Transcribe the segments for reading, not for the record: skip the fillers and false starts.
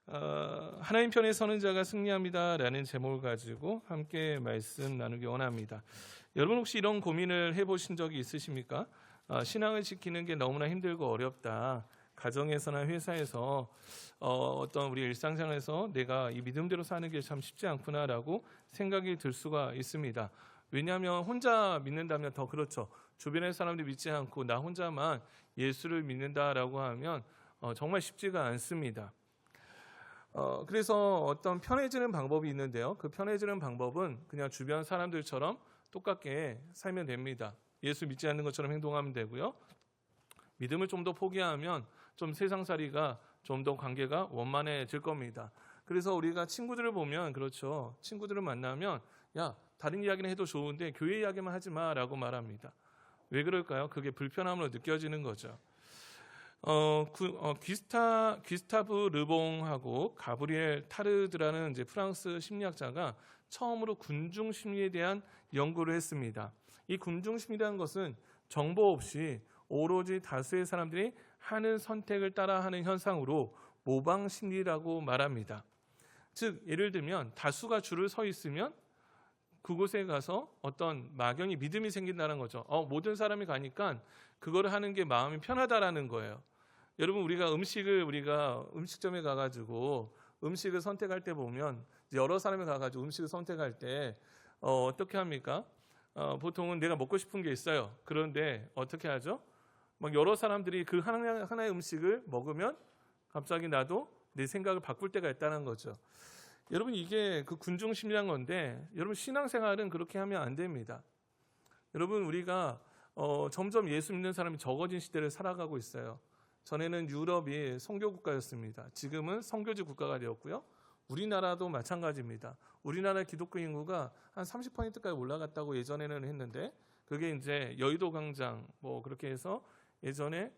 하나님 편에 서는 자가 승리합니다라는 제목을 가지고 함께 말씀 나누기 원합니다. 여러분 혹시 이런 고민을 해보신 적이 있으십니까? 신앙을 지키는 게 너무나 힘들고 어렵다. 가정에서나 회사에서 어떤 우리 일상생활에서 내가 이 믿음대로 사는 게 참 쉽지 않구나라고 생각이 들 수가 있습니다. 왜냐하면 혼자 믿는다면 더 그렇죠. 주변의 사람들이 믿지 않고 나 혼자만 예수를 믿는다라고 하면 정말 쉽지가 않습니다. 그래서 어떤 편해지는 방법이 있는데요. 그 편해지는 방법은 그냥 주변 사람들처럼 똑같게 살면 됩니다. 예수 믿지 않는 것처럼 행동하면 되고요. 믿음을 좀 더 포기하면 좀 세상살이가 좀 더 관계가 원만해질 겁니다. 그래서 우리가 친구들을 보면 그렇죠. 친구들을 만나면 야, 다른 이야기는 해도 좋은데 교회 이야기만 하지 마라고 말합니다. 왜 그럴까요? 그게 불편함으로 느껴지는 거죠. 귀스타브 르봉하고 가브리엘 타르드라는 이제 프랑스 심리학자가 처음으로 군중 심리에 대한 연구를 했습니다. 이 군중 심리라는 것은 정보 없이 오로지 다수의 사람들이 하는 선택을 따라하는 현상으로 모방 심리라고 말합니다. 즉 예를 들면 다수가 줄을 서 있으면 그곳에 가서 어떤 막연히 믿음이 생긴다는 거죠. 모든 사람이 가니까 그거를 하는 게 마음이 편하다라는 거예요. 여러분 우리가 음식점에 가가지고 음식을 선택할 때 보면 여러 사람이 가가지고 음식을 선택할 때 어떻게 합니까? 보통은 내가 먹고 싶은 게 있어요. 그런데 어떻게 하죠? 막 여러 사람들이 그 하나의 음식을 먹으면 갑자기 나도 내 생각을 바꿀 때가 있다는 거죠. 여러분 이게 그 군중 심리란 건데 여러분 신앙생활은 그렇게 하면 안 됩니다. 여러분 우리가 점점 예수 믿는 사람이 적어진 시대를 살아가고 있어요. 전에는 유럽이 선교 국가였습니다. 지금은 선교지 국가가 되었고요. 우리나라도 마찬가지입니다. 우리나라 기독교 인구가 한 30%까지 올라갔다고 예전에는 했는데 그게 이제 여의도 광장 뭐 그렇게 해서 예전에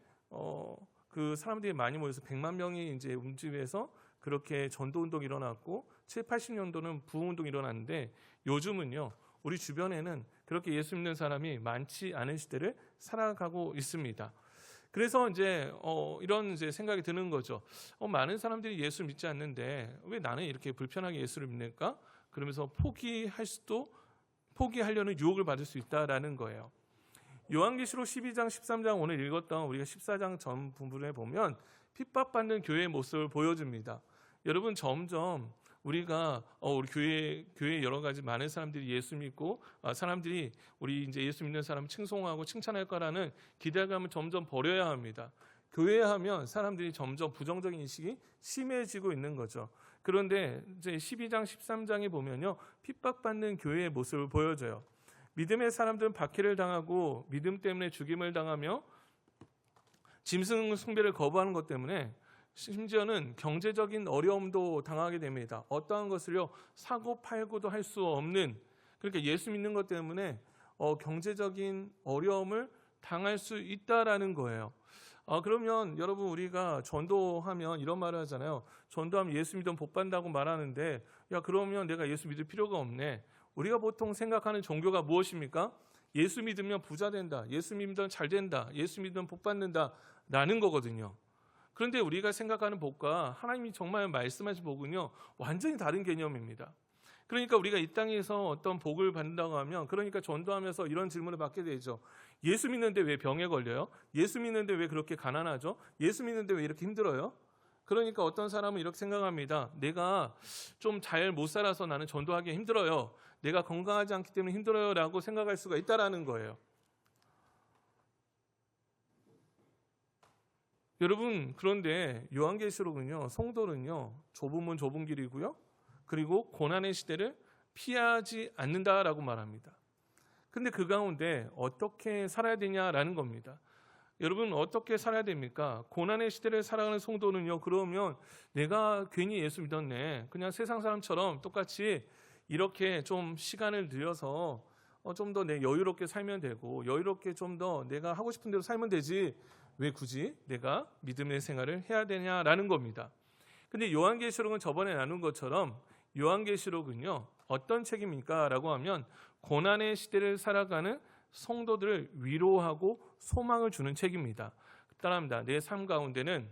그 사람들이 많이 모여서 100만 명이 이제 움직여서 그렇게 전도 운동이 일어났고 7, 80년도는 부흥 운동이 일어났는데 요즘은요. 우리 주변에는 그렇게 예수 믿는 사람이 많지 않은 시대를 살아가고 있습니다. 그래서 이제 이런 이제 생각이 드는 거죠. 많은 사람들이 예수 믿지 않는데 왜 나는 이렇게 불편하게 예수를 믿는가? 그러면서 포기하려는 유혹을 받을 수 있다라는 거예요. 요한계시록 12장, 13장 오늘 읽었던 우리가 14장 전 부분에 보면 핍박받는 교회의 모습을 보여줍니다. 여러분 점점 우리가 우리 교회 여러 가지 많은 사람들이 예수 믿고 사람들이 우리 이제 예수 믿는 사람 칭송하고 칭찬할 거라는 기대감을 점점 버려야 합니다. 교회 하면 사람들이 점점 부정적인 인식이 심해지고 있는 거죠. 그런데 이제 12장, 13장에 보면요. 핍박받는 교회의 모습을 보여줘요. 믿음의 사람들은 박해를 당하고 믿음 때문에 죽임을 당하며 짐승 숭배를 거부하는 것 때문에 심지어는 경제적인 어려움도 당하게 됩니다. 어떠한 것을요 사고 팔고도 할 수 없는 그러니까 예수 믿는 것 때문에 경제적인 어려움을 당할 수 있다라는 거예요. 그러면 여러분 우리가 전도하면 이런 말을 하잖아요. 전도하면 예수 믿으면 복 받는다고 말하는데 야 그러면 내가 예수 믿을 필요가 없네. 우리가 보통 생각하는 종교가 무엇입니까? 예수 믿으면 부자 된다. 예수 믿으면 잘 된다. 예수 믿으면 복 받는다라는 거거든요. 그런데 우리가 생각하는 복과 하나님이 정말 말씀하신 복은요 완전히 다른 개념입니다. 그러니까 우리가 이 땅에서 어떤 복을 받는다고 하면 그러니까 전도하면서 이런 질문을 받게 되죠. 예수 믿는데 왜 병에 걸려요? 예수 믿는데 왜 그렇게 가난하죠? 예수 믿는데 왜 이렇게 힘들어요? 그러니까 어떤 사람은 이렇게 생각합니다. 내가 좀 잘 못 살아서 나는 전도하기 힘들어요. 내가 건강하지 않기 때문에 힘들어요 라고 생각할 수가 있다라는 거예요. 여러분 그런데 요한계시록은요 성도는요 좁으면 좁은 길이고요 그리고 고난의 시대를 피하지 않는다라고 말합니다. 근데 그 가운데 어떻게 살아야 되냐라는 겁니다. 여러분 어떻게 살아야 됩니까? 고난의 시대를 살아가는 성도는요 그러면 내가 괜히 예수 믿었네 그냥 세상 사람처럼 똑같이 이렇게 좀 시간을 들여서 좀 더 내 여유롭게 살면 되고 여유롭게 좀 더 내가 하고 싶은 대로 살면 되지 왜 굳이 내가 믿음의 생활을 해야 되냐라는 겁니다. 근데 요한계시록은 저번에 나눈 것처럼 요한계시록은요 어떤 책입니까? 라고 하면 고난의 시대를 살아가는 성도들을 위로하고 소망을 주는 책입니다. 따라합니다. 내 삶 가운데는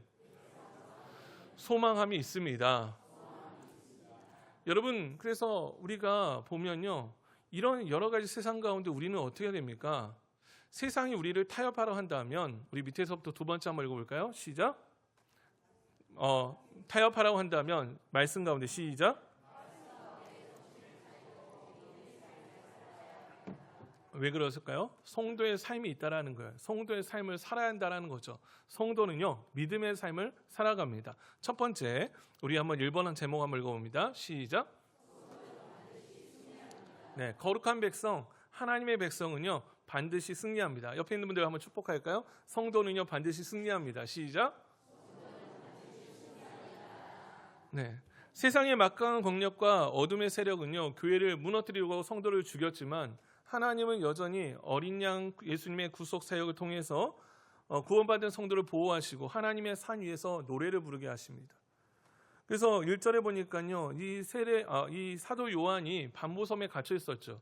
소망함이 있습니다. 여러분, 그래서 우리가 보면요, 이런 여러 가지 세상 가운데 우리는 어떻게 해야 됩니까? 세상이 우리를 타협하려 한다면, 우리 밑에서부터 두 번째 한번 읽어볼까요? 시작. 타협하라고 한다면 말씀 가운데 시작. 왜 그랬을까요? 성도의 삶이 있다라는 거예요. 성도의 삶을 살아야 한다라는 거죠. 성도는요, 믿음의 삶을 살아갑니다. 첫 번째, 우리 한번 1번 제목 한번 읽어봅니다. 시작. 네, 거룩한 백성, 하나님의 백성은요 반드시 승리합니다. 옆에 있는 분들 한번 축복할까요? 성도는요 반드시 승리합니다. 시작. 네, 세상의 막강한 권력과 어둠의 세력은요 교회를 무너뜨리려고 성도를 죽였지만 하나님은 여전히 어린 양 예수님의 구속 사역을 통해서 구원받은 성도를 보호하시고 하나님의 산 위에서 노래를 부르게 하십니다. 그래서 1절에 보니까요 이 사도 요한이 반모섬에 갇혀 있었죠.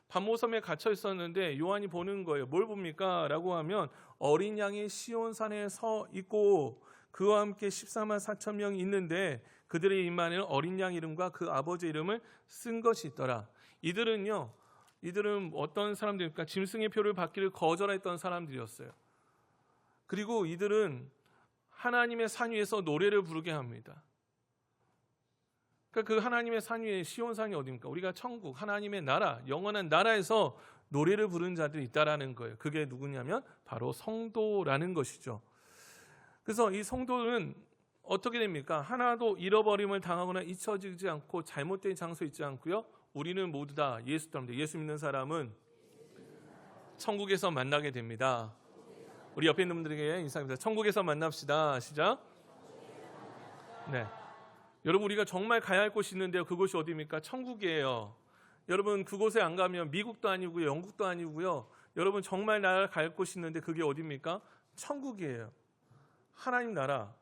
반모섬에 갇혀 있었는데 요한이 보는 거예요. 뭘 봅니까? 라고 하면 어린 양이 시온산에 서 있고 그와 함께 14만 4천 명이 있는데 그들의 입만에는 어린 양 이름과 그 아버지 이름을 쓴 것이 있더라. 이들은 어떤 사람들입니까? 짐승의 표를 받기를 거절했던 사람들이었어요. 그리고 이들은 하나님의 산 위에서 노래를 부르게 합니다. 그러니까 그 하나님의 산 위에 시온산이 어디입니까? 우리가 천국, 하나님의 나라, 영원한 나라에서 노래를 부르는 자들이 있다라는 거예요. 그게 누구냐면 바로 성도라는 것이죠. 그래서 이 성도는 어떻게 됩니까? 하나도 잃어버림을 당하거나 잊혀지지 않고 잘못된 장소에 있지 않고요. 우리는 모두 다 예수 따릅니다. 예수 믿는 사람은 천국에서 만나게 됩니다. 우리 옆에 있는 분들에게 인사합니다. 천국에서 만납시다. 시작. 네. 여러분 우리가 정말 가야 할 곳이 있는데요. 그곳이 어디입니까? 천국이에요. 여러분 그곳에 안 가면 미국도 아니고요. 영국도 아니고요. 여러분 정말 나라 갈 곳이 있는데 그게 어디입니까? 천국이에요. 하나님 나라.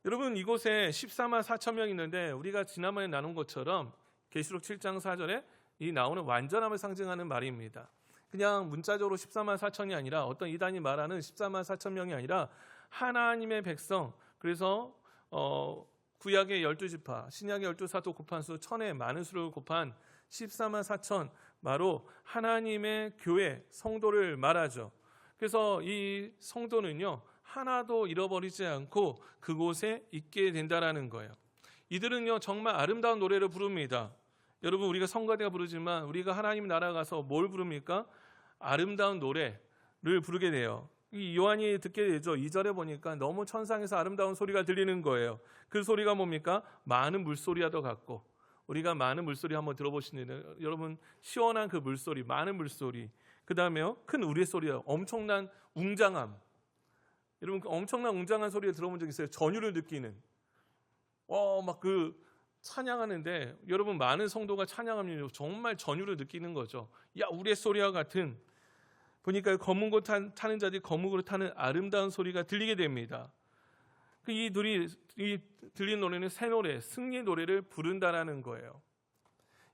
여러분 이곳에 14만 4천 명이 있는데 우리가 지난번에 나눈 것처럼 계시록 7장 4절에 이 나오는 완전함을 상징하는 말입니다. 그냥 문자적으로 14만 4천이 아니라 어떤 이단이 말하는 14만 4천 명이 아니라 하나님의 백성. 그래서 구약의 12지파, 신약의 12사도 곱한 수 1000의 많은 수를 곱한 14만 4천 바로 하나님의 교회, 성도를 말하죠. 그래서 이 성도는요 하나도 잃어버리지 않고 그곳에 있게 된다라는 거예요. 이들은요 정말 아름다운 노래를 부릅니다. 여러분 우리가 성가대가 부르지만 우리가 하나님 나라 가서 뭘 부릅니까? 아름다운 노래를 부르게 돼요. 이 요한이 듣게 되죠. 2절에 보니까 너무 천상에서 아름다운 소리가 들리는 거예요. 그 소리가 뭡니까? 많은 물소리와 더 같고 우리가 많은 물소리 한번 들어보시는 여러분 시원한 그 물소리, 많은 물소리 그 다음에요 큰 우레소리요. 엄청난 웅장함. 여러분 그 엄청난 웅장한 소리를 들어본 적 있어요? 전율을 느끼는 막 그 찬양하는데 여러분 많은 성도가 찬양하면 정말 전율을 느끼는 거죠. 야 우레소리와 같은 보니까 검은 곳 타는 자들이 검은으로 타는 아름다운 소리가 들리게 됩니다. 이 들리는 노래는 새 노래, 승리의 노래를 부른다라는 거예요.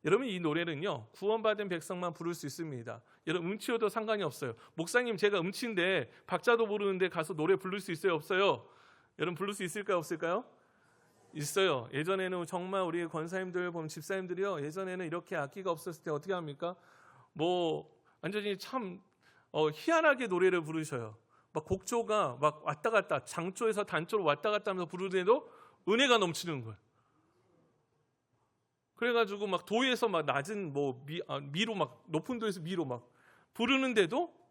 여러분 이 노래는요 구원받은 백성만 부를 수 있습니다. 여러분 음치여도 상관이 없어요. 목사님 제가 음치인데 박자도 모르는데 가서 노래 부를 수 있어요? 없어요? 여러분 부를 수 있을까요? 없을까요? 있어요. 예전에는 정말 우리 권사님들 보면 집사님들이요 예전에는 이렇게 악기가 없었을 때 어떻게 합니까? 완전히 참 희한하게 노래를 부르셔요. 막 곡조가 막 왔다 갔다 장조에서 단조로 왔다 갔다 하면서 부르는데도 은혜가 넘치는 거예요. 그래가지고 막 도에서 막 낮은 미로 막 높은 도에서 미로 막 부르는데도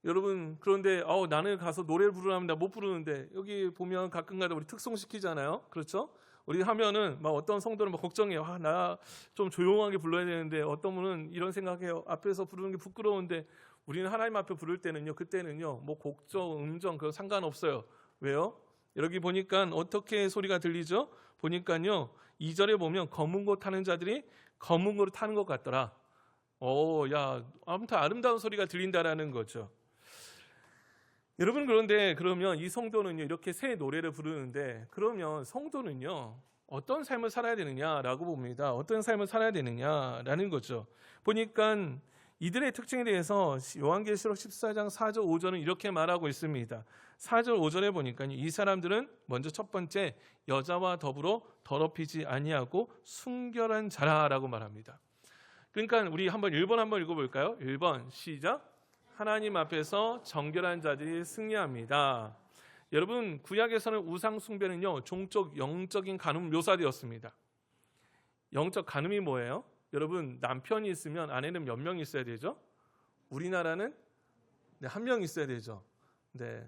여러분 그런데 나는 가서 노래를 부르라면 나 못 부르는데 여기 보면 가끔가다 우리 특송시키잖아요. 그렇죠? 우리 하면은 막 어떤 성도는 막 걱정해요. 나 좀 조용하게 불러야 되는데 어떤 분은 이런 생각해요. 앞에서 부르는 게 부끄러운데 우리는 하나님 앞에 부를 때는요. 그때는요. 곡조, 음정 그거 상관없어요. 왜요? 여기 보니까 어떻게 소리가 들리죠? 보니까요. 2절에 보면 검은 곳 타는 자들이 검은 곳을 타는 것 같더라. 아무튼 아름다운 소리가 들린다라는 거죠. 여러분 그러면 이 성도는요 이렇게 새 노래를 부르는데 그러면 성도는요 어떤 삶을 살아야 되느냐라고 봅니다. 어떤 삶을 살아야 되느냐라는 거죠. 보니까 이들의 특징에 대해서 요한계시록 14장 4절 5절은 이렇게 말하고 있습니다. 4절 5절에 보니까 이 사람들은 먼저 첫 번째 여자와 더불어 더럽히지 아니하고 순결한 자라라고 말합니다. 그러니까 우리 한번 1번 한번 읽어볼까요? 1번 시작. 하나님 앞에서 정결한 자들이 승리합니다. 여러분 구약에서는 우상 숭배는요 종적 영적인 간음 묘사되었습니다. 영적 간음이 뭐예요? 여러분 남편이 있으면 아내는 몇 명 있어야 되죠? 우리나라는 한 명 있어야 되죠. 네.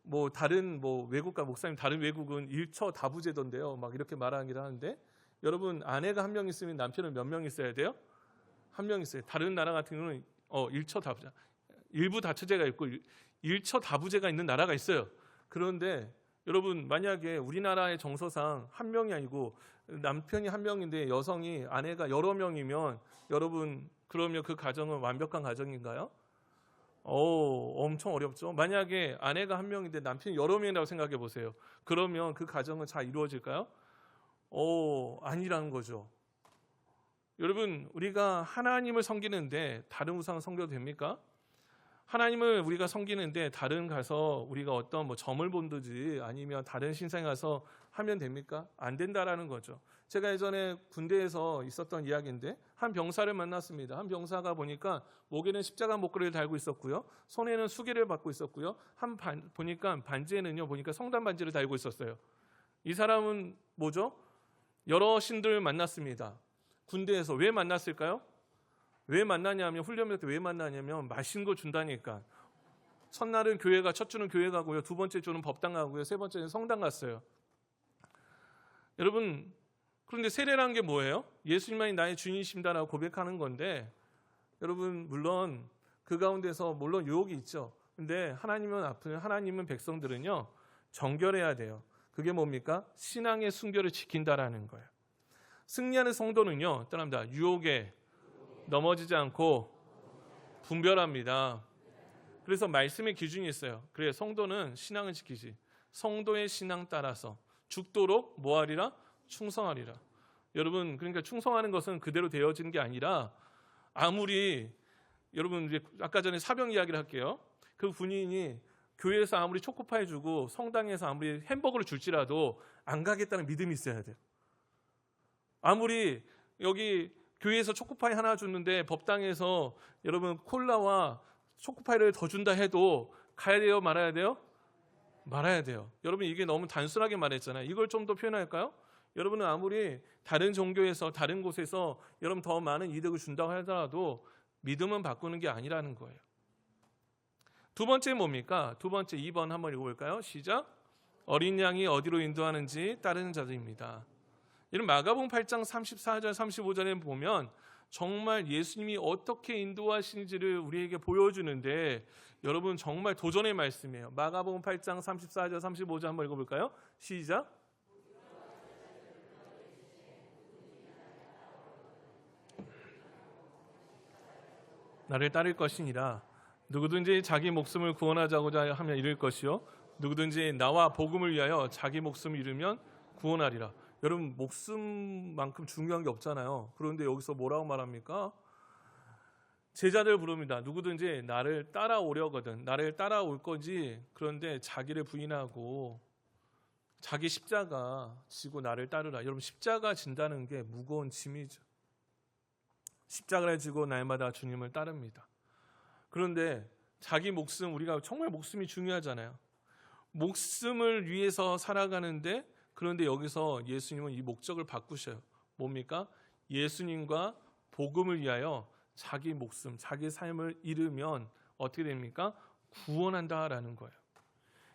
뭐 다른 외국과 목사님 다른 외국은 일처 다부제던데요. 막 이렇게 말하기도 하는데 여러분 아내가 한 명 있으면 남편은 몇 명 있어야 돼요? 한 명 있어요. 다른 나라 같은 경우는 일처 다부제, 일부 다처제가 있고 일처 다부제가 있는 나라가 있어요. 그런데 여러분 만약에 우리나라의 정서상 한 명이 아니고 남편이 한 명인데 여성이 아내가 여러 명이면 여러분 그러면 그 가정은 완벽한 가정인가요? 엄청 어렵죠. 만약에 아내가 한 명인데 남편이 여러 명이라고 생각해 보세요. 그러면 그 가정은 잘 이루어질까요? 아니라는 거죠. 여러분 우리가 하나님을 섬기는데 다른 우상을 섬겨도 됩니까? 하나님을 우리가 섬기는데 다른 가서 우리가 어떤 점을 본다지 아니면 다른 신상에 가서 하면 됩니까? 안 된다라는 거죠. 제가 예전에 군대에서 있었던 이야기인데 한 병사를 만났습니다. 한 병사가 보니까 목에는 십자가 목걸이를 달고 있었고요. 손에는 수계를 받고 있었고요. 보니까 반지에는요 보니까 성단 반지를 달고 있었어요. 이 사람은 뭐죠? 여러 신들을 만났습니다. 군대에서 왜 만났을까요? 왜 만나냐면 훈련병 때 왜 만나냐면 맛있는 거 준다니까. 첫날은 첫 주는 교회 가고요. 두 번째 주는 법당 가고요. 세 번째는 성당 갔어요. 여러분 그런데 세례라는 게 뭐예요? 예수님만이 나의 주인이십니다라고 고백하는 건데 여러분 물론 그 가운데서 물론 유혹이 있죠. 근데 하나님은 백성들은요 정결해야 돼요. 그게 뭡니까? 신앙의 순결을 지킨다라는 거예요. 승리하는 성도는요 떠납니다. 유혹에 넘어지지 않고 분별합니다. 그래서 말씀의 기준이 있어요. 그래 성도는 신앙을 지키지. 성도의 신앙 따라서 죽도록 뭐하리라? 충성하리라. 여러분 그러니까 충성하는 것은 그대로 되어지는 게 아니라 아무리 여러분 이제 아까 전에 사병 이야기를 할게요. 그 군인이 교회에서 아무리 초코파이 주고 성당에서 아무리 햄버거를 줄지라도 안 가겠다는 믿음이 있어야 돼요. 아무리 여기 교회에서 초코파이 하나 줬는데 법당에서 여러분 콜라와 초코파이를 더 준다 해도 가야 돼요? 말아야 돼요? 말아야 돼요. 여러분 이게 너무 단순하게 말했잖아요. 이걸 좀 더 표현할까요? 여러분은 아무리 다른 종교에서 다른 곳에서 여러분 더 많은 이득을 준다고 하더라도 믿음은 바꾸는 게 아니라는 거예요. 두 번째 뭡니까? 두 번째 2번 한번 읽어볼까요? 시작. 어린 양이 어디로 인도하는지 따르는 자들입니다. 이런 마가복음 8장 34절 35절에 보면 정말 예수님이 어떻게 인도하시는지를 우리에게 보여주는데 여러분 정말 도전의 말씀이에요. 마가복음 8장 34절 35절 한번 읽어볼까요? 시작. 나를 따를 것이니라. 누구든지 자기 목숨을 구원하자고자 하면 잃을 것이요 누구든지 나와 복음을 위하여 자기 목숨을 잃으면 구원하리라. 여러분 목숨만큼 중요한 게 없잖아요. 그런데 여기서 뭐라고 말합니까? 제자들 부릅니다. 누구든지 나를 따라오려거든. 나를 따라올 거지. 그런데 자기를 부인하고 자기 십자가 지고 나를 따르라. 여러분 십자가 진다는 게 무거운 짐이죠. 십자가를 지고 날마다 주님을 따릅니다. 그런데 자기 목숨 우리가 정말 목숨이 중요하잖아요. 목숨을 위해서 살아가는데 그런데 여기서 예수님은 이 목적을 바꾸셔요. 뭡니까? 예수님과 복음을 위하여 자기 목숨, 자기 삶을 잃으면 어떻게 됩니까? 구원한다라는 거예요.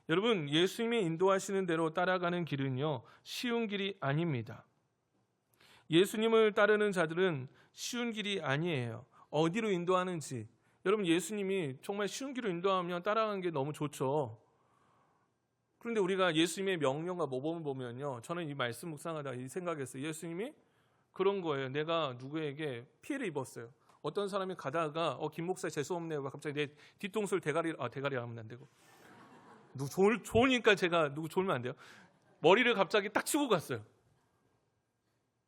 여러분 예수님이 인도하시는 대로 따라가는 길은요 쉬운 길이 아닙니다. 예수님을 따르는 자들은 쉬운 길이 아니에요. 어디로 인도하는지 여러분 예수님이 정말 쉬운 길로 인도하면 따라가는 게 너무 좋죠. 그런데 우리가 예수님의 명령과 모범을 보면요 저는 이 말씀 묵상하다가 이 생각했어요. 예수님이 그런 거예요. 내가 누구에게 피해를 입었어요. 어떤 사람이 가다가 김 목사 재수없네요. 갑자기 내 뒤통수를 대가리 하면 안 되고 좋으니까 제가 누구 졸면 안 돼요. 머리를 갑자기 딱 치고 갔어요.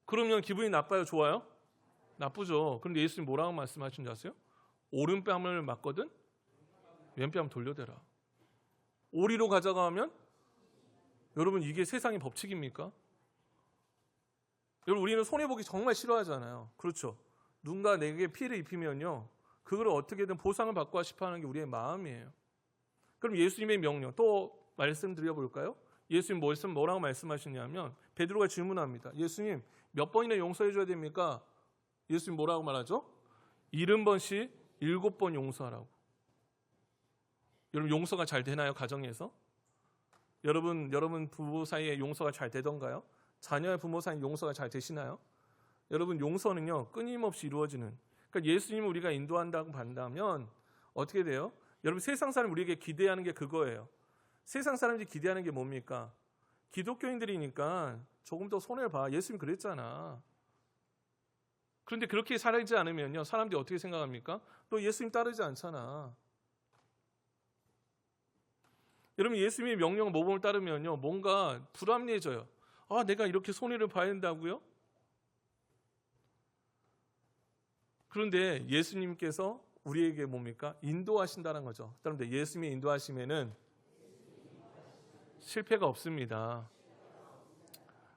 그러면 기분이 나빠요? 좋아요? 나쁘죠. 그런데 예수님 뭐라고 말씀하신 줄 아세요? 오른뺨을 맞거든 왼뺨 돌려대라. 오리로 가져가면 여러분 이게 세상의 법칙입니까? 여러분 우리는 손해보기 정말 싫어하잖아요. 그렇죠? 누군가 내게 피해를 입히면요. 그걸 어떻게든 보상을 받고 싶어 하는 게 우리의 마음이에요. 그럼 예수님의 명령 또 말씀드려 볼까요? 예수님 뭐라고 말씀하시냐면 베드로가 질문합니다. 예수님 몇 번이나 용서해 줘야 됩니까? 예수님 뭐라고 말하죠? 70번씩 7번 용서하라고. 여러분 용서가 잘 되나요? 가정에서? 여러분 부부 사이에 용서가 잘 되던가요? 자녀의 부모 사이에 용서가 잘 되시나요? 여러분 용서는요 끊임없이 이루어지는, 그러니까 예수님을 우리가 인도한다고 한다면 어떻게 돼요? 여러분 세상 사람 우리에게 기대하는 게 그거예요. 세상 사람들이 기대하는 게 뭡니까? 기독교인들이니까 조금 더 손해를 봐. 예수님 그랬잖아. 그런데 그렇게 살지 않으면요 사람들이 어떻게 생각합니까? 너 예수님 따르지 않잖아. 여러분 예수님의 명령 모범을 따르면요 뭔가 불합리해져요. 아 내가 이렇게 손해를 봐야 된다고요? 그런데 예수님께서 우리에게 뭡니까? 인도하신다는 거죠. 그런데 예수님의 인도하심에는 실패가 없습니다.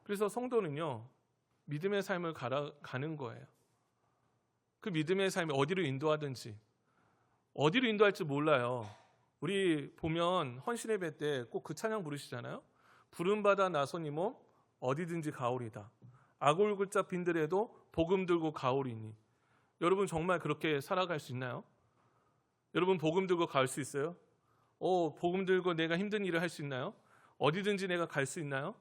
그래서 성도는요 믿음의 삶을 가는 거예요. 그 믿음의 삶이 어디로 인도하든지, 어디로 인도할지 몰라요. 우리 보면 헌신예배 때 꼭 그 찬양 부르시잖아요. 부름받아 나선 이 몸 어디든지 가오리다. 악을 굴자 빈들에도 복음 들고 가오리니. 여러분 정말 그렇게 살아갈 수 있나요? 여러분 복음 들고 갈 수 있어요? 복음 들고 내가 힘든 일을 할 수 있나요? 어디든지 내가 갈 수 있나요?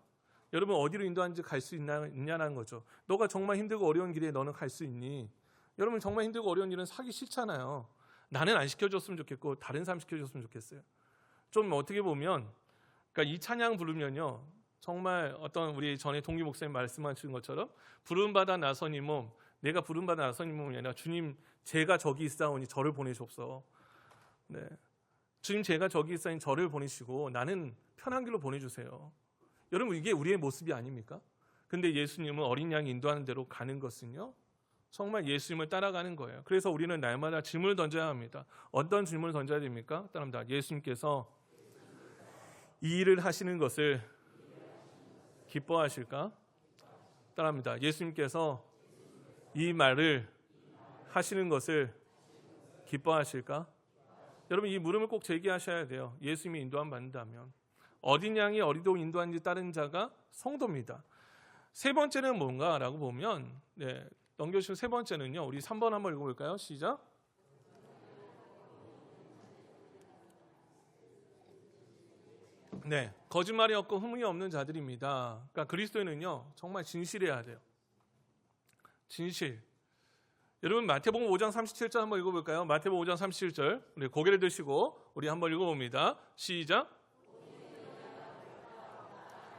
여러분 어디로 인도하는지 갈 수 있냐는 거죠. 너가 정말 힘들고 어려운 길에 너는 갈 수 있니? 여러분 정말 힘들고 어려운 일은 하기 싫잖아요. 나는 안 시켜줬으면 좋겠고 다른 사람 시켜줬으면 좋겠어요. 좀 어떻게 보면 그러니까 이 찬양 부르면요 정말 어떤 우리 전에 동기 목사님 말씀하신 것처럼 부름받아 나선 이 몸, 내가 부름받아 나선 이 몸이 아니라 주님 제가 저기 있사오니 저를 보내시옵소서. 네. 주님 제가 저기 있사오니 저를 보내시고 나는 편한 길로 보내주세요. 여러분 이게 우리의 모습이 아닙니까? 근데 예수님은 어린 양이 인도하는 대로 가는 것은요 정말 예수님을 따라가는 거예요. 그래서 우리는 날마다 질문을 던져야 합니다. 어떤 질문을 던져야 됩니까? 따라합니다. 예수님께서 이 일을 하시는 것을 기뻐하실까? 따라합니다. 예수님께서 이 말을 하시는 것을 기뻐하실까? 여러분 이 물음을 꼭 제기하셔야 돼요. 예수님이 인도함 받는다면. 어린 양이 어리도 인도한지 따른 자가 성도입니다. 세 번째는 뭔가라고 보면 넘겨주시면 세 번째는요. 우리 3번 한번 읽어볼까요? 시작. 네, 거짓말이 없고 흠이 없는 자들입니다. 그러니까 그리스도인은요 정말 진실해야 돼요. 진실. 여러분 마태복음 5장 37절 한번 읽어볼까요? 마태복음 5장 37절 우리 고개를 드시고 우리 한번 읽어봅니다. 시작.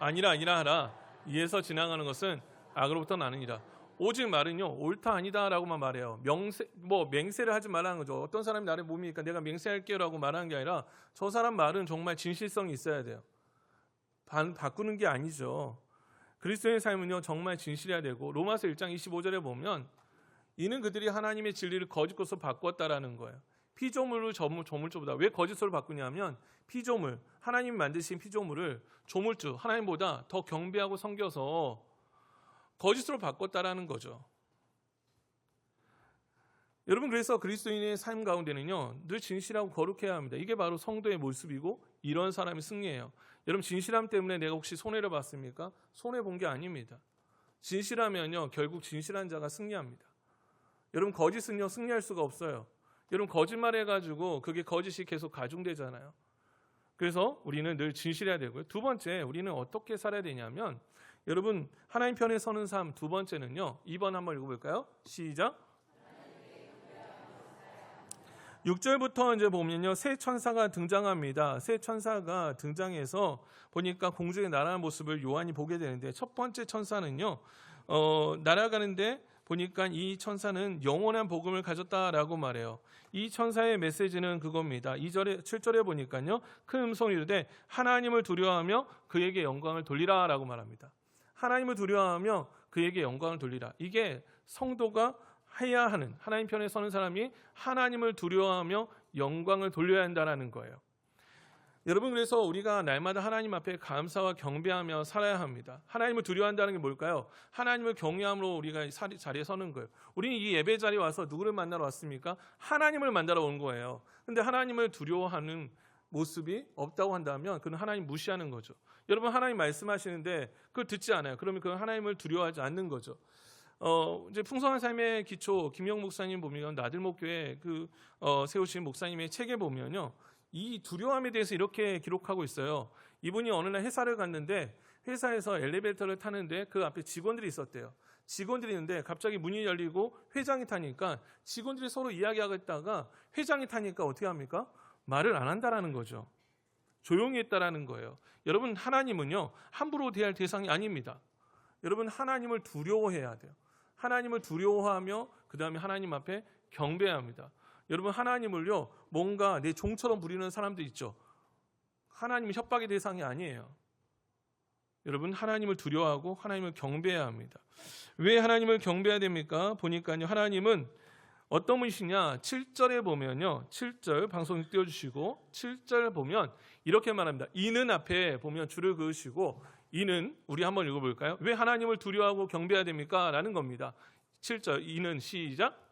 아니라 하라. 이에서 지나가는 것은 악으로부터 나느니라. 오직 말은요 옳다 아니다라고만 말해요. 맹세를 하지 말라는 거죠. 어떤 사람이 나를 뭡니까? 내가 맹세할게요라고 말하는 게 아니라 저 사람 말은 정말 진실성이 있어야 돼요. 바꾸는 게 아니죠. 그리스도인의 삶은요 정말 진실해야 되고 로마서 1장 25절에 보면 이는 그들이 하나님의 진리를 거짓 것으로 바꾸었다라는 거예요. 피조물을 조물주보다. 왜 거짓으로 바꾸냐면 피조물, 하나님이 만드신 피조물을 조물주, 하나님보다 더 경배하고 섬겨서 거짓으로 바꿨다라는 거죠. 여러분 그래서 그리스도인의 삶 가운데는요 늘 진실하고 거룩해야 합니다. 이게 바로 성도의 모습이고 이런 사람이 승리예요. 여러분 진실함 때문에 내가 혹시 손해를 봤습니까? 손해 본 게 아닙니다. 진실하면요 결국 진실한 자가 승리합니다. 여러분 거짓은요 승리할 수가 없어요. 여러분 거짓말 해가지고 그게 거짓이 계속 가중되잖아요. 그래서 우리는 늘 진실해야 되고요. 두 번째 우리는 어떻게 살아야 되냐면 여러분 하나님 편에 서는 삶. 두 번째는요 2번 한번 읽어볼까요? 시작. 6절부터 이제 보면요 새 천사가 등장합니다. 새 천사가 등장해서 보니까 공중에 날아가는 모습을 요한이 보게 되는데 첫 번째 천사는요 날아가는데 보니까 이 천사는 영원한 복음을 가졌다라고 말해요. 이 천사의 메시지는 그겁니다. 2절에 7절에 보니까요 큰 음성이 이르되 하나님을 두려워하며 그에게 영광을 돌리라라고 말합니다. 하나님을 두려워하며 그에게 영광을 돌리라. 이게 성도가 해야 하는, 하나님 편에 서는 사람이 하나님을 두려워하며 영광을 돌려야 한다는 거예요. 여러분, 그래서 우리가 날마다 하나님 앞에 감사와 경배하며 살아야 합니다. 하나님을 두려워한다는 게 뭘까요? 하나님을 경외함으로 우리가 자리에 서는 거예요. 우리는 이 예배 자리에 와서 누구를 만나러 왔습니까? 하나님을 만나러 온 거예요. 근데 하나님을 두려워하는 모습이 없다고 한다면 그건 하나님 무시하는 거죠. 여러분, 하나님 말씀하시는데 그걸 듣지 않아요. 그러면 그건 하나님을 두려워하지 않는 거죠. 이제 풍성한 삶의 기초 김영 목사님 보면 나들목교회 세우신 목사님의 책에 보면요, 이 두려움에 대해서 이렇게 기록하고 있어요. 이분이 어느 날 회사를 갔는데 회사에서 엘리베이터를 타는데 그 앞에 직원들이 있었대요. 직원들이 있는데 갑자기 문이 열리고 회장이 타니까 직원들이 서로 이야기하고 있다가 회장이 타니까 어떻게 합니까? 말을 안 한다라는 거죠. 조용히 했다라는 거예요. 여러분, 하나님은요, 함부로 대할 대상이 아닙니다. 여러분, 하나님을 두려워해야 돼요. 하나님을 두려워하며 그 다음에 하나님 앞에 경배해야 합니다. 여러분, 하나님을요, 뭔가 내 종처럼 부리는 사람도 있죠. 하나님은 협박의 대상이 아니에요. 여러분, 하나님을 두려워하고 하나님을 경배해야 합니다. 왜 하나님을 경배해야 됩니까? 보니까요, 하나님은 어떤 분이시냐? 7절에 보면요, 7절 방송 띄워주시고 7절 보면 이렇게 말합니다. 이는 앞에 보면 줄을 그으시고, 이는 우리 한번 읽어볼까요? 왜 하나님을 두려워하고 경배해야 됩니까? 라는 겁니다. 7절 이는 시작.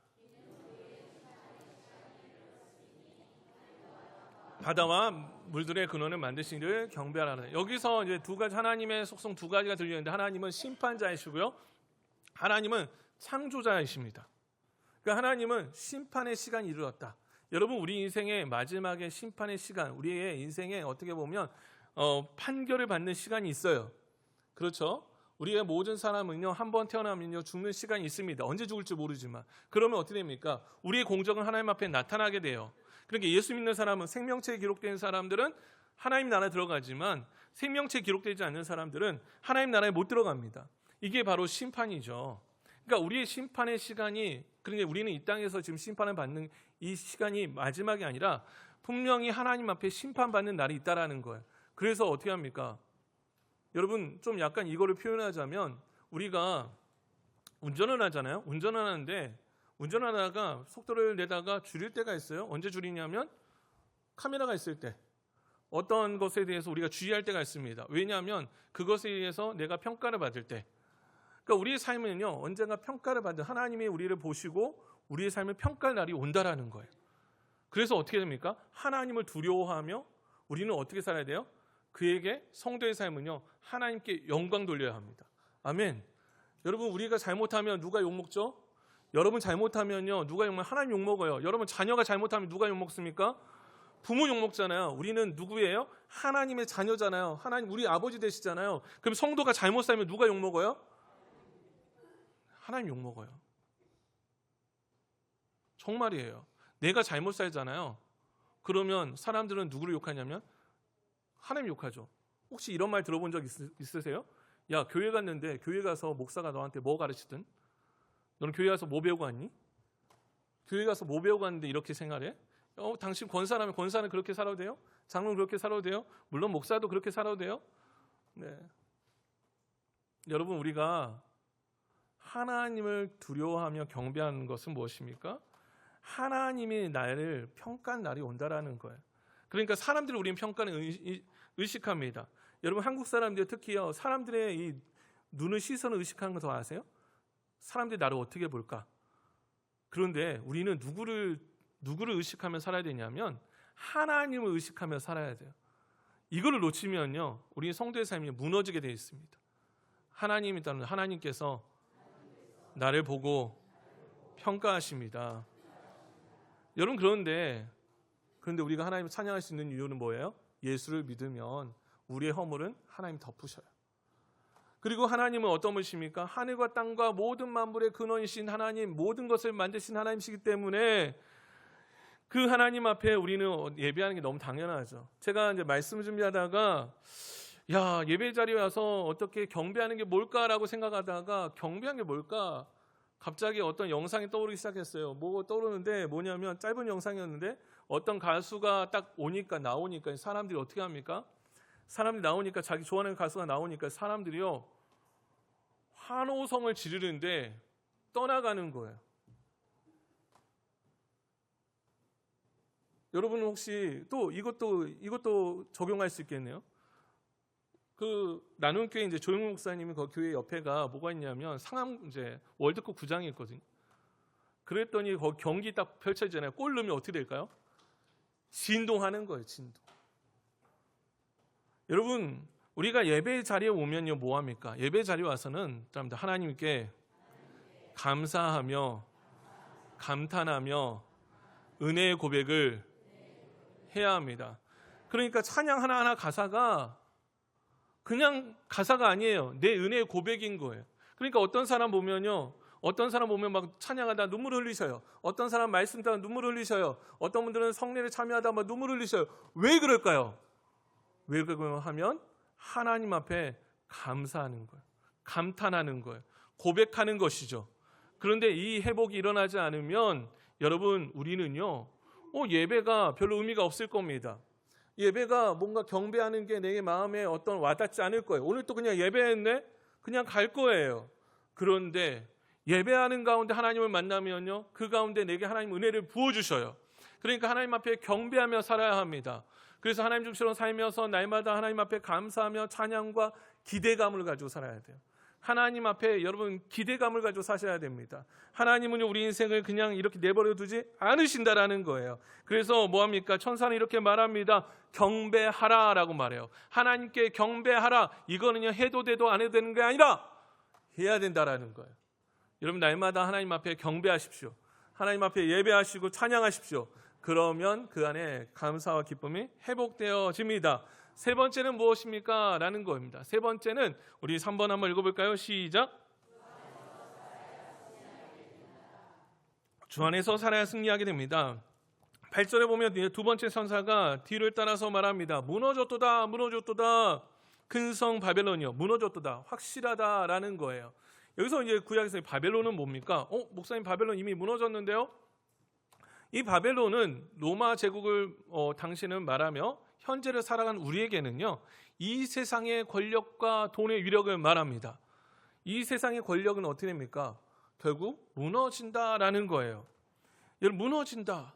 바다와 물들의 근원을 만드신 이를 경배하라. 여기서 이제 두 가지, 하나님의 속성 두 가지가 들리는데, 하나님은 심판자이시고요, 하나님은 창조자이십니다. 그러니까 하나님은 심판의 시간이 이르렀다. 여러분, 우리 인생의 마지막에 심판의 시간, 우리의 인생에 어떻게 보면 판결을 받는 시간이 있어요. 그렇죠? 우리의 모든 사람은요, 한번 태어나면요 죽는 시간이 있습니다. 언제 죽을지 모르지만. 그러면 어떻게 됩니까? 우리의 공적은 하나님 앞에 나타나게 돼요. 그러니까 예수 믿는 사람은, 생명체에 기록된 사람들은 하나님 나라에 들어가지만 생명체에 기록되지 않는 사람들은 하나님 나라에 못 들어갑니다. 이게 바로 심판이죠. 그러니까 우리의 심판의 시간이, 그러니까 우리는 이 땅에서 지금 심판을 받는 이 시간이 마지막이 아니라 분명히 하나님 앞에 심판받는 날이 있다라는 거예요. 그래서 어떻게 합니까? 여러분, 좀 약간 이거를 표현하자면, 우리가 운전을 하잖아요. 운전을 하는데 운전하다가 속도를 내다가 줄일 때가 있어요. 언제 줄이냐면 카메라가 있을 때, 어떤 것에 대해서 우리가 주의할 때가 있습니다. 왜냐하면 그것에 의해서 내가 평가를 받을 때, 그러니까 우리의 삶은요, 언젠가 평가를 받는, 하나님이 우리를 보시고 우리의 삶을 평가할 날이 온다라는 거예요. 그래서 어떻게 됩니까? 하나님을 두려워하며 우리는 어떻게 살아야 돼요? 그에게, 성도의 삶은요, 하나님께 영광 돌려야 합니다. 아멘. 여러분, 우리가 잘못하면 누가 욕먹죠? 여러분 잘못하면요, 누가 욕먹어요? 하나님 욕먹어요. 여러분, 자녀가 잘못하면 누가 욕먹습니까? 부모 욕먹잖아요. 우리는 누구예요? 하나님의 자녀잖아요. 하나님, 우리 아버지 되시잖아요. 그럼 성도가 잘못 살면 누가 욕먹어요? 하나님 욕먹어요. 정말이에요. 내가 잘못 살잖아요. 그러면 사람들은 누구를 욕하냐면 하나님 욕하죠. 혹시 이런 말 들어본 적 있으세요? 야, 교회 갔는데 교회 가서 목사가 너한테 뭐 가르치든, 너는 교회 가서 뭐 배우고 왔니? 교회 가서 뭐 배우고 왔는데 이렇게 생활해? 당신 권사라면 권사는 그렇게 살아도 돼요? 장로는 그렇게 살아도 돼요? 물론 목사도 그렇게 살아도 돼요? 네. 여러분, 우리가 하나님을 두려워하며 경배하는 것은 무엇입니까? 하나님이 나를 평가한 날이 온다라는 거예요. 그러니까 사람들이 우리는 평가는 의식합니다. 여러분, 한국 사람들 특히요, 사람들의 이 눈을, 시선을 의식하는 거 더 아세요? 사람들이 나를 어떻게 볼까? 그런데 우리는 누구를 의식하며 살아야 되냐면 하나님을 의식하며 살아야 돼요. 이거를 놓치면요, 우리 성도의 삶이 무너지게 되어 있습니다. 하나님이라는, 하나님께서 나를 보고 평가하십니다. 여러분, 그런데 우리가 하나님을 찬양할 수 있는 이유는 뭐예요? 예수를 믿으면 우리의 허물은 하나님 덮으셔요. 그리고 하나님은 어떤 분이십니까? 하늘과 땅과 모든 만물의 근원이신 하나님, 모든 것을 만드신 하나님이시기 때문에 그 하나님 앞에 우리는 예배하는 게 너무 당연하죠. 제가 이제 말씀을 준비하다가, 야, 예배 자리에 와서 어떻게 경배하는 게 뭘까라고 생각하다가, 경배하는 게 뭘까? 갑자기 어떤 영상이 떠오르기 시작했어요. 뭐 떠오르는데 뭐냐면, 짧은 영상이었는데 어떤 가수가 딱 나오니까 사람들이 어떻게 합니까? 사람들이 나오니까, 자기 좋아하는 가수가 나오니까 사람들이요, 환호성을 지르는데 떠나가는 거예요. 여러분 혹시 또 이것도 적용할 수 있겠네요. 그 나눔교회 이제 조용호 목사님이 그 교회 옆에가 뭐가 있냐면 상암 이제 월드컵 구장이 있거든요. 그랬더니 거기 경기 딱 펼쳐지잖아요. 골 넣으면 어떻게 될까요? 진동하는 거예요, 진동. 여러분, 우리가 예배 자리에 오면요, 뭐 합니까? 예배 자리에 와서는 하나님께 감사하며 감탄하며 은혜의 고백을 해야 합니다. 그러니까 찬양 하나하나 가사가 그냥 가사가 아니에요. 내 은혜의 고백인 거예요. 그러니까 어떤 사람 보면 막 찬양하다 눈물 흘리셔요. 어떤 사람 말씀 듣다 눈물 흘리셔요. 어떤 분들은 성례를 참여하다 막 눈물 흘리셔요. 왜 그럴까요? 왜 그럴까요? 하면 하나님 앞에 감사하는 거예요. 감탄하는 거예요. 고백하는 것이죠. 그런데 이 회복이 일어나지 않으면 여러분 우리는요 예배가 별로 의미가 없을 겁니다. 예배가 뭔가 경배하는 게 내 마음에 어떤 와닿지 않을 거예요. 오늘 또 그냥 예배했네? 그냥 갈 거예요. 그런데 예배하는 가운데 하나님을 만나면요 그 가운데 내게 하나님 은혜를 부어주셔요. 그러니까 하나님 앞에 경배하며 살아야 합니다. 그래서 하나님 중처럼 살면서 날마다 하나님 앞에 감사하며 찬양과 기대감을 가지고 살아야 돼요. 하나님 앞에 여러분 기대감을 가지고 사셔야 됩니다. 하나님은 우리 인생을 그냥 이렇게 내버려 두지 않으신다라는 거예요. 그래서 뭐합니까? 천사는 이렇게 말합니다. 경배하라라고 말해요. 하나님께 경배하라. 이거는요 해도 돼도 안 해도 되는 게 아니라 해야 된다라는 거예요. 여러분 날마다 하나님 앞에 경배하십시오. 하나님 앞에 예배하시고 찬양하십시오. 그러면 그 안에 감사와 기쁨이 회복되어집니다. 세 번째는 무엇입니까? 라는 겁니다. 세 번째는 우리 3번 한번 읽어볼까요? 시작. 주 안에서 살아야 승리하게 됩니다. 8절에 보면 두 번째 천사가 뒤를 따라서 말합니다. 무너졌도다 무너졌도다 큰 성 바벨론이요 무너졌도다 확실하다라는 거예요. 여기서 이제 구약에서 바벨론은 뭡니까? 목사님 바벨론 이미 무너졌는데요. 이 바벨론은 로마 제국을 당시는 말하며 현재를 살아간 우리에게는요 이 세상의 권력과 돈의 위력을 말합니다. 이 세상의 권력은 어떻게 됩니까? 결국 무너진다라는 거예요. 여러분 무너진다.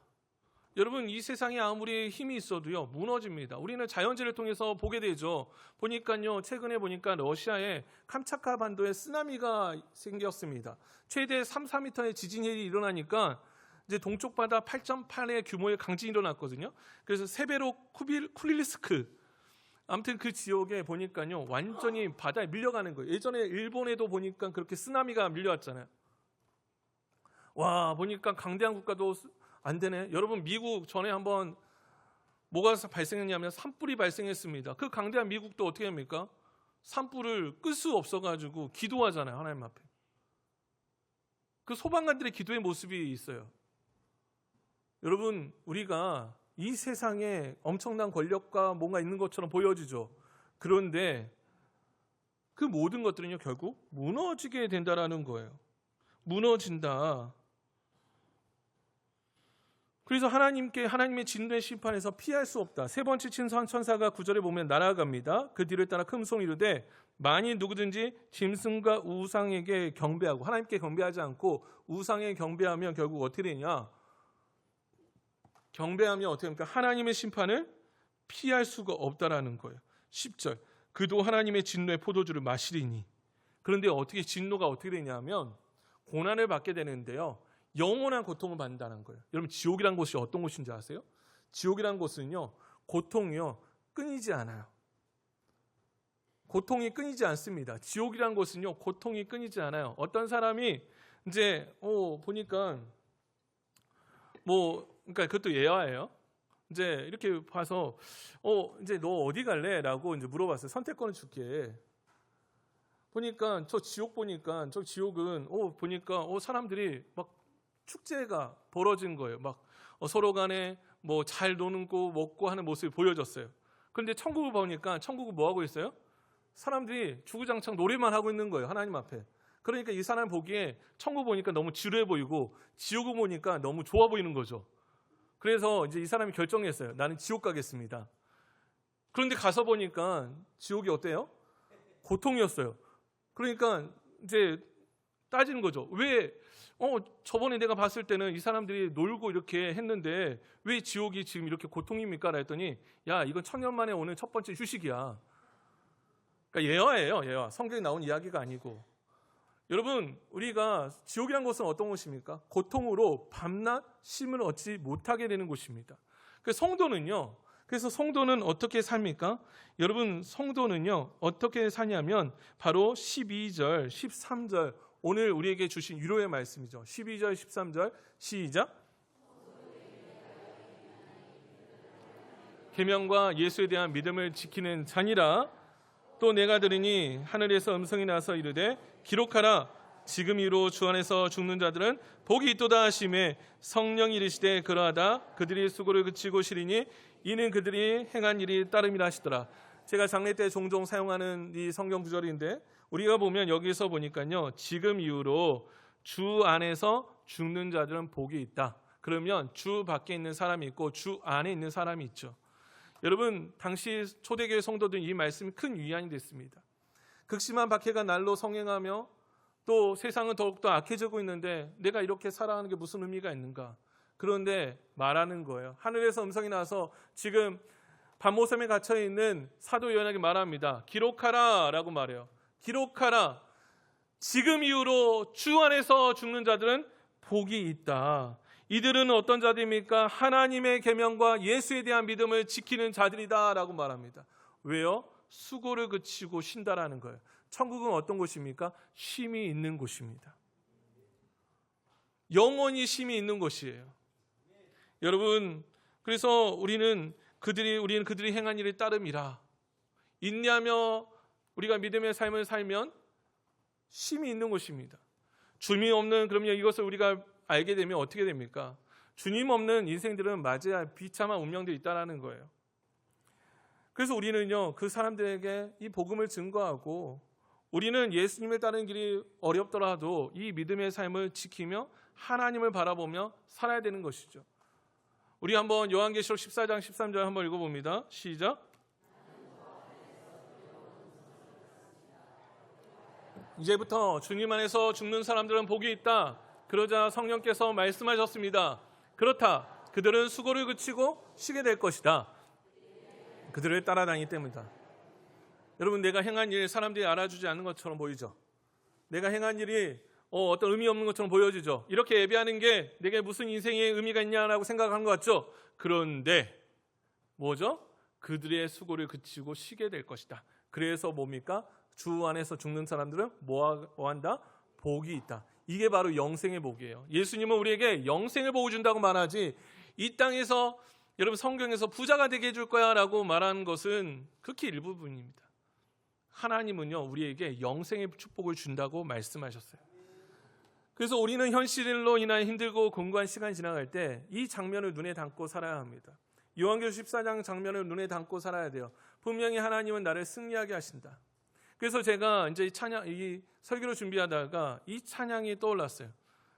여러분 이 세상에 아무리 힘이 있어도요 무너집니다. 우리는 자연재해를 통해서 보게 되죠. 보니까요 최근에 보니까 러시아의 캄차카 반도에 쓰나미가 생겼습니다. 최대 3, 4m의 지진이 일어나니까 이제 동쪽 바다 8.8의 규모의 강진이 일어났거든요. 그래서 세베로 쿠릴스크 아무튼 그 지역에 보니까요 완전히 바다에 밀려가는 거예요. 예전에 일본에도 보니까 그렇게 쓰나미가 밀려왔잖아요. 와 보니까 강대한 국가도 안 되네. 여러분 미국 전에 한번 뭐가 발생했냐면 산불이 발생했습니다. 그 강대한 미국도 어떻게 합니까? 산불을 끌 수 없어가지고 기도하잖아요. 하나님 앞에. 그 소방관들의 기도의 모습이 있어요. 여러분 우리가 이 세상에 엄청난 권력과 뭔가 있는 것처럼 보여지죠. 그런데 그 모든 것들은요 결국 무너지게 된다라는 거예요. 무너진다. 그래서 하나님의 진노의 심판에서 피할 수 없다. 세 번째 천사가 9절에 보면 날아갑니다. 그 뒤를 따라 큰 소리로 이르되 만일 누구든지 짐승과 우상에게 경배하고 하나님께 경배하지 않고 우상에 경배하면 결국 어떻게 되냐? 경배하면 어떻게 됩니까? 하나님의 심판을 피할 수가 없다라는 거예요. 10절 그도 하나님의 진노의 포도주를 마시리니. 그런데 어떻게 진노가 어떻게 되냐면 고난을 받게 되는데요. 영원한 고통을 받는다는 거예요. 여러분 지옥이란 곳이 어떤 곳인지 아세요? 지옥이란 곳은요. 고통이요. 끊이지 않아요. 고통이 끊이지 않습니다. 지옥이란 곳은요. 고통이 끊이지 않아요. 어떤 사람이 이제 보니까 그러니까 그것도 예화예요. 이제 이렇게 봐서 이제 너 어디 갈래?라고 이제 물어봤어요. 선택권을 줄게. 보니까 저 지옥은 보니까 사람들이 막 축제가 벌어진 거예요. 막 서로 간에 뭐 잘 노는 거 먹고 하는 모습이 보여졌어요. 그런데 천국을 보니까 천국은 뭐 하고 있어요? 사람들이 주구장창 노래만 하고 있는 거예요. 하나님 앞에. 그러니까 이 사람 보기에 천국 보니까 너무 지루해 보이고 지옥을 보니까 너무 좋아 보이는 거죠. 그래서 이제 이 사람이 결정했어요. 나는 지옥 가겠습니다. 그런데 가서 보니까 지옥이 어때요? 고통이었어요. 그러니까 이제 따지는 거죠. 왜 저번에 내가 봤을 때는 이 사람들이 놀고 이렇게 했는데 왜 지옥이 지금 이렇게 고통입니까? 했더니 야, 이건 천년 만에 오는 첫 번째 휴식이야. 그러니까 예화예요. 예화. 성경에 나온 이야기가 아니고. 여러분, 우리가 지옥이란 곳은 어떤 곳입니까? 고통으로 밤낮 쉼을 얻지 못하게 되는 곳입니다. 그래서 성도는 어떻게 삽니까? 여러분, 성도는요 어떻게 사냐면 바로 12절, 13절, 오늘 우리에게 주신 위로의 말씀이죠. 12절, 13절 시작. 계명과 예수에 대한 믿음을 지키는 자니라. 또 내가 들으니 하늘에서 음성이 나서 이르되 기록하라. 지금 이로 주 안에서 죽는 자들은 복이 있도다 하심에 성령이 이르시되 그러하다 그들이 수고를 그치고 쉬리니 이는 그들이 행한 일이 따름이라 하시더라. 제가 장례 때 종종 사용하는 이 성경 구절인데 우리가 보면 여기서 보니까요, 지금 이후로 주 안에서 죽는 자들은 복이 있다. 그러면 주 밖에 있는 사람이 있고 주 안에 있는 사람이 있죠. 여러분, 당시 초대교회 성도들은 이 말씀이 큰 위안이 됐습니다. 극심한 박해가 날로 성행하며 또 세상은 더욱더 악해지고 있는데 내가 이렇게 살아가는 게 무슨 의미가 있는가? 그런데 말하는 거예요. 하늘에서 음성이 나서 지금 밤모섬에 갇혀있는 사도 요한에게 말합니다. 기록하라 라고 말해요. 기록하라. 지금 이후로 주 안에서 죽는 자들은 복이 있다. 이들은 어떤 자들입니까? 하나님의 계명과 예수에 대한 믿음을 지키는 자들이다 라고 말합니다. 왜요? 수고를 그치고 쉰다라는 거예요. 천국은 어떤 곳입니까? 쉼이 있는 곳입니다. 영원히 쉼이 있는 곳이에요. 여러분, 그래서 우리는 그들이 행한 일에 따름이라. 인내하며 우리가 믿음의 삶을 살면 쉼이 있는 곳입니다. 주님 없는, 그럼요, 이것을 우리가 알게 되면 어떻게 됩니까? 주님 없는 인생들은 맞아야 할 비참한 운명들이 있다는 거예요. 그래서 우리는요, 그 사람들에게 이 복음을 증거하고 우리는 예수님을 따르는 길이 어렵더라도 이 믿음의 삶을 지키며 하나님을 바라보며 살아야 되는 것이죠. 우리 한번 요한계시록 14장 13절 한번 읽어봅니다. 시작. 이제부터 주님 안에서 죽는 사람들은 복이 있다. 그러자 성령께서 말씀하셨습니다. 그렇다. 그들은 수고를 그치고 쉬게 될 것이다. 그들을 따라다니기 때문이다. 여러분, 내가 행한 일 사람들이 알아주지 않는 것처럼 보이죠? 내가 행한 일이 어떤 의미 없는 것처럼 보여지죠? 이렇게 예배하는 게 내게 무슨 인생의 의미가 있냐라고 생각하는 것 같죠? 그런데 뭐죠? 그들의 수고를 그치고 쉬게 될 것이다. 그래서 뭡니까? 주 안에서 죽는 사람들은 뭐 한다? 복이 있다. 이게 바로 영생의 복이에요. 예수님은 우리에게 영생의 복을 준다고 말하지, 이 땅에서 여러분 성경에서 부자가 되게 해줄 거야 라고 말하는 것은 극히 일부분입니다. 하나님은요, 우리에게 영생의 축복을 준다고 말씀하셨어요. 그래서 우리는 현실로 인하여 힘들고 공고한 시간이 지나갈 때 이 장면을 눈에 담고 살아야 합니다. 요한계시록 14장 장면을 눈에 담고 살아야 돼요. 분명히 하나님은 나를 승리하게 하신다. 그래서 제가 이제 이 설교를 준비하다가 이 찬양이 떠올랐어요.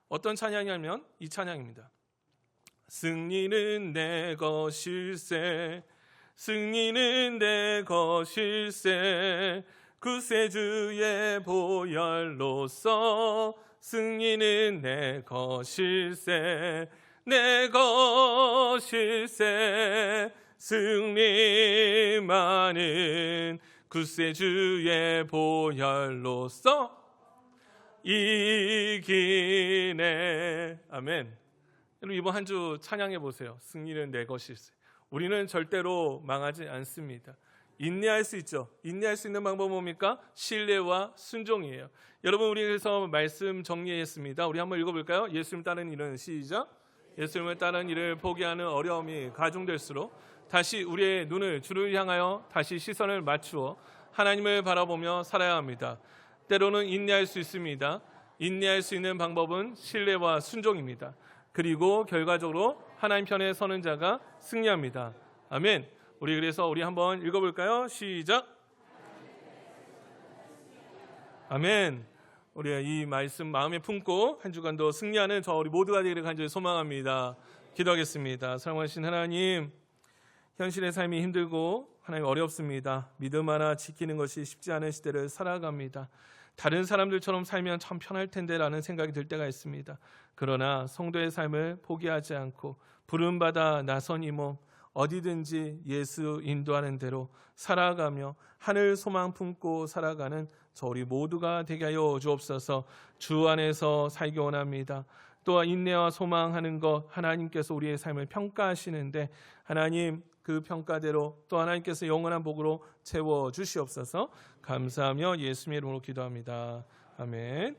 어떤 찬양이냐면 이 찬양입니다. 승리는 내 것일세, 승리는 내 것일세, 구세주의 보혈로서 승리는 내 것일세, 내 것일세, 승리만은 구세주의 보혈로서 이기네. 아멘. 여러분, 이번 한 주 찬양해 보세요. 승리는 내 것일세. 우리는 절대로 망하지 않습니다. 인내할 수 있죠. 인내할 수 있는 방법은 뭡니까? 신뢰와 순종이에요. 여러분, 우리 그래서 말씀 정리했습니다. 우리 한번 읽어볼까요? 예수님 따르는 일은 시작. 예수님을 따르는 일을 포기하는 어려움이 가중될수록 다시 우리의 눈을 주를 향하여 다시 시선을 맞추어 하나님을 바라보며 살아야 합니다. 때로는 인내할 수 있습니다. 인내할 수 있는 방법은 신뢰와 순종입니다. 그리고 결과적으로 하나님 편에 서는 자가 승리합니다. 아멘. 그래서 우리 한번 읽어볼까요? 시작. 아멘. 우리 이 말씀 마음에 품고 한 주간도 승리하는 우리 모두가 되기를 간절히 소망합니다. 기도하겠습니다. 사랑하신 하나님, 현실의 삶이 힘들고 하나님 어렵습니다. 믿음 하나 지키는 것이 쉽지 않은 시대를 살아갑니다. 다른 사람들처럼 살면 참 편할 텐데라는 생각이 들 때가 있습니다. 그러나 성도의 삶을 포기하지 않고 부름받아 나선 이 몸, 어디든지 예수 인도하는 대로 살아가며 하늘 소망 품고 살아가는 우리 모두가 되게 하여 주옵소서. 주 안에서 살기 원합니다. 또한 인내와 소망하는 것, 하나님께서 우리의 삶을 평가하시는데 하나님 그 평가대로 또 하나님께서 영원한 복으로 채워 주시옵소서. 감사하며 예수님의 이름으로 기도합니다. 아멘.